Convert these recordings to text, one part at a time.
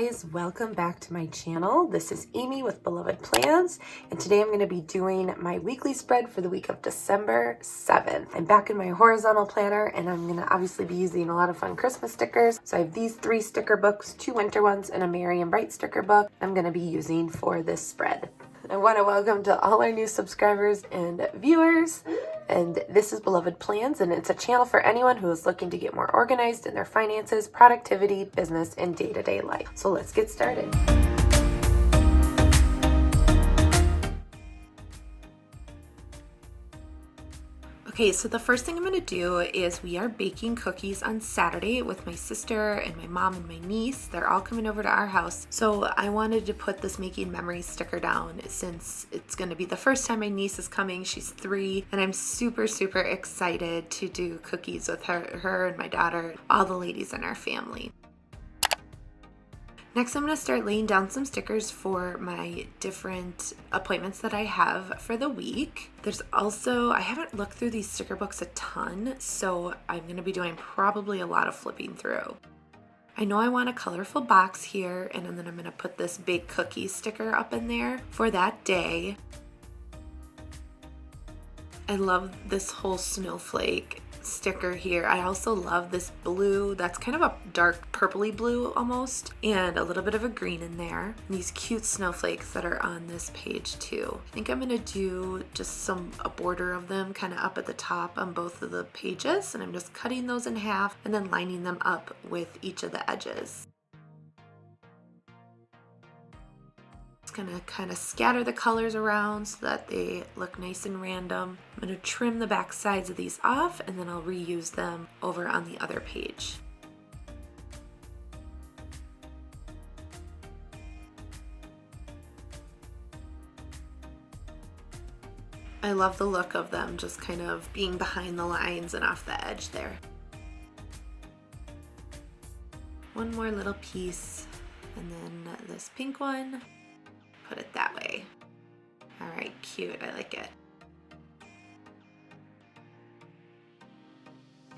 guys, welcome back to my channel. This is Amy with Beloved Plans, and today I'm going to be doing my weekly spread for the week of December 7th. I'm back in my horizontal planner, and I'm going to obviously be using a lot of fun Christmas stickers. So I have these 3 sticker books, 2 winter ones, and a Merry and Bright sticker book I'm going to be using for this spread. I want to welcome to all our new subscribers and viewers. And this is Beloved Plans, and it's a channel for anyone who is looking to get more organized in their finances, productivity, business, and day-to-day life. So let's get started. Okay, so the first thing I'm going to do is we are baking cookies on Saturday with my sister and my mom and my niece. They're all coming over to our house. So I wanted to put this Making Memories sticker down since it's going to be the first time my niece is coming. She's 3, and I'm super excited to do cookies with her and my daughter, all the ladies in our family. Next, I'm going to start laying down some stickers for my different appointments that I have for the week. There's also, I haven't looked through these sticker books a ton, so I'm going to be doing probably a lot of flipping through. I know I want a colorful box here, and then I'm going to put this big cookie sticker up in there for that day. I love this whole snowflake sticker here. I also love this blue that's kind of a dark purpley blue almost, and a little bit of a green in there. And these cute snowflakes that are on this page too. I think I'm gonna do just a border of them kind of up at the top on both of the pages, and I'm just cutting those in half and then lining them up with each of the edges. Gonna kind of scatter the colors around so that they look nice and random. I'm gonna trim the back sides of these off, and then I'll reuse them over on the other page. I love the look of them just kind of being behind the lines and off the edge there. One more little piece, and then this pink one. Put it that way. All right, cute, I like it.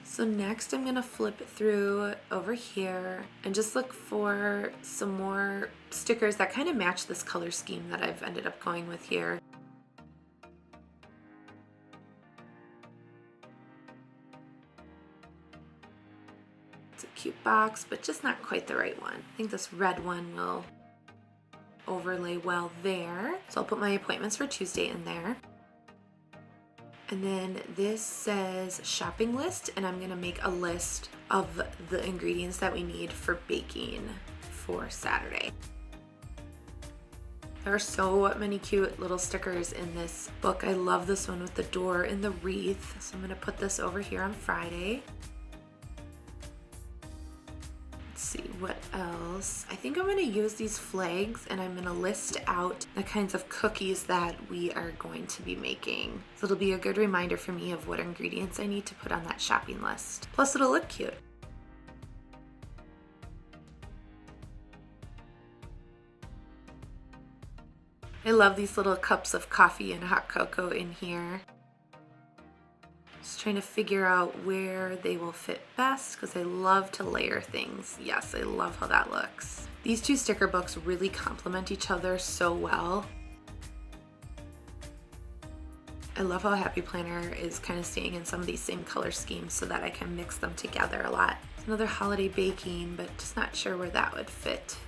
So next I'm gonna flip through over here and just look for some more stickers that kind of match this color scheme that I've ended up going with here. It's a cute box, but just not quite the right one. I think this red one will overlay well there. So I'll put my appointments for Tuesday in there. And then this says shopping list, and I'm gonna make a list of the ingredients that we need for baking for Saturday. There are so many cute little stickers in this book. I love this one with the door and the wreath. So I'm gonna put this over here on Friday. See what else. I think I'm going to use these flags, and I'm going to list out the kinds of cookies that we are going to be making. So it'll be a good reminder for me of what ingredients I need to put on that shopping list. Plus it'll look cute. I love these little cups of coffee and hot cocoa in here. Just trying to figure out where they will fit best, because I love to layer things. Yes, I love how that looks. These 2 sticker books really complement each other so well. I love how Happy Planner is kind of staying in some of these same color schemes so that I can mix them together a lot. It's another holiday baking, but just not sure where that would fit.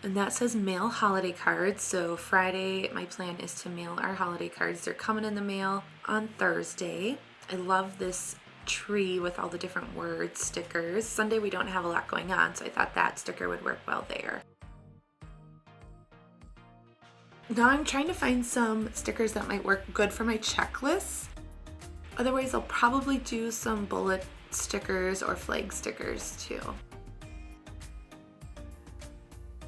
And that says mail holiday cards. So Friday, my plan is to mail our holiday cards. They're coming in the mail on Thursday. I love this tree with all the different words stickers. Sunday we don't have a lot going on, so I thought that sticker would work well there. Now I'm trying to find some stickers that might work good for my checklists. Otherwise, I'll probably do some bullet stickers or flag stickers too.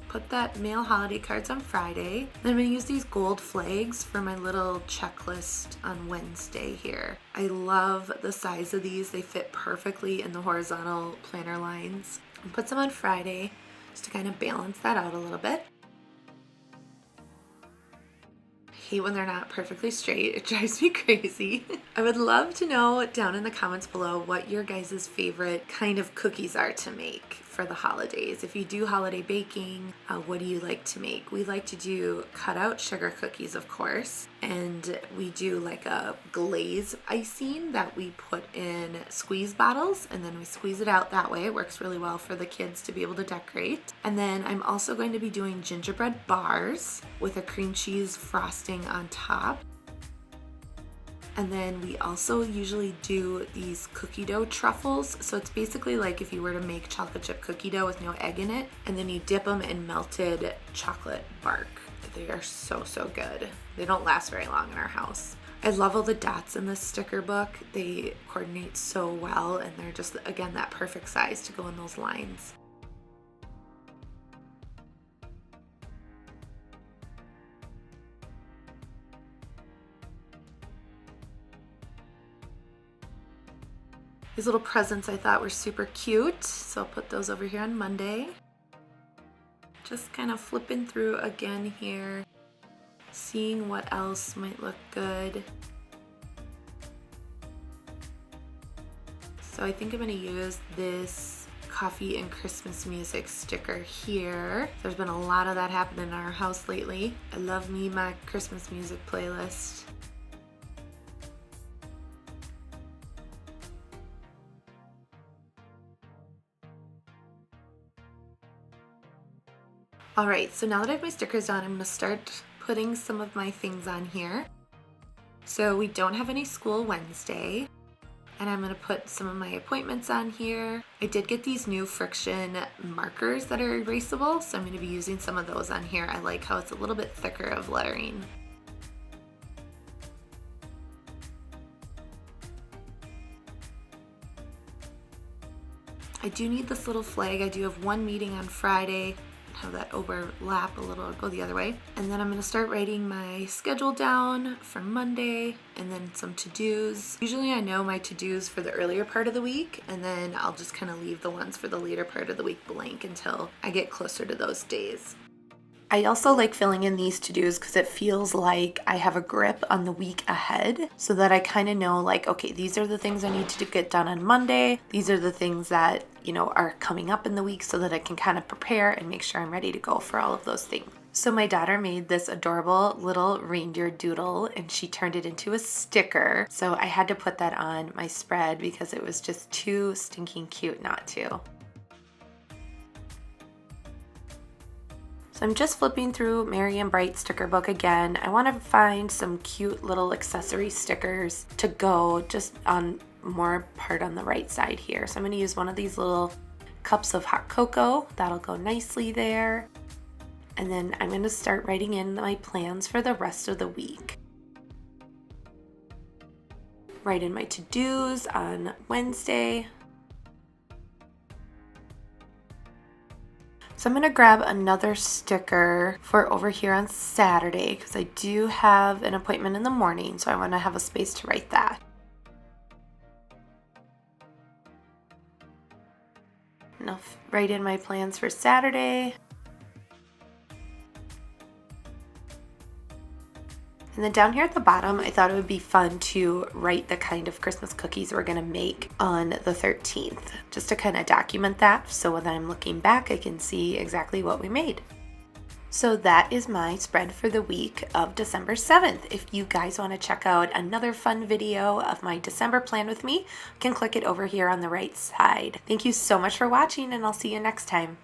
Put that mail holiday cards on Friday. Then I'm going to use these gold flags for my little checklist on Wednesday here. I love the size of these. They fit perfectly in the horizontal planner lines. And put some on Friday just to kind of balance that out a little bit. hate when they're not perfectly straight. It drives me crazy. I would love to know down in the comments below what your guys' favorite kind of cookies are to make for the holidays. If you do holiday baking, what do you like to make? We like to do cut out sugar cookies, of course, and we do like a glaze icing that we put in squeeze bottles, and then we squeeze it out that way. It works really well for the kids to be able to decorate. And then I'm also going to be doing gingerbread bars with a cream cheese frosting on top. And then we also usually do these cookie dough truffles. So it's basically like if you were to make chocolate chip cookie dough with no egg in it, and then you dip them in melted chocolate bark. They are so, so good. They don't last very long in our house. I love all the dots in this sticker book. They coordinate so well, and they're just, again, that perfect size to go in those lines. These little presents I thought were super cute, so I'll put those over here on Monday. Just kind of flipping through again here, seeing what else might look good. So I think I'm going to use this coffee and Christmas music sticker here. There's been a lot of that happening in our house lately. I love me my Christmas music playlist. Alright, so now that I have my stickers on, I'm going to start putting some of my things on here. So we don't have any school Wednesday, and I'm going to put some of my appointments on here. I did get these new friction markers that are erasable, so I'm going to be using some of those on here. I like how it's a little bit thicker of lettering. I do need this little flag. I do have one meeting on Friday. Have that overlap a little, go the other way. And then I'm going to start writing my schedule down for Monday, and then some to-dos. Usually I know my to-dos for the earlier part of the week, and then I'll just kind of leave the ones for the later part of the week blank until I get closer to those days. I also like filling in these to-dos because it feels like I have a grip on the week ahead, so that I kind of know, like, okay, these are the things I need to get done on Monday. These are the things that, you know, are coming up in the week, so that I can kind of prepare and make sure I'm ready to go for all of those things. So my daughter made this adorable little reindeer doodle, and she turned it into a sticker. So I had to put that on my spread because it was just too stinking cute not to. So I'm just flipping through Merry and Bright sticker book again. I want to find some cute little accessory stickers to go just on more part on the right side here. So I'm going to use one of these little cups of hot cocoa. That'll go nicely there. And then I'm going to start writing in my plans for the rest of the week. Write in my to-dos on Wednesday. So I'm going to grab another sticker for over here on Saturday because I do have an appointment in the morning, so I want to have a space to write that. And I'll write in my plans for Saturday. And then down here at the bottom, I thought it would be fun to write the kind of Christmas cookies we're gonna make on the 13th, just to kind of document that, so when I'm looking back, I can see exactly what we made. So that is my spread for the week of December 7th. If you guys want to check out another fun video of my December plan with me, you can click it over here on the right side. Thank you so much for watching, and I'll see you next time.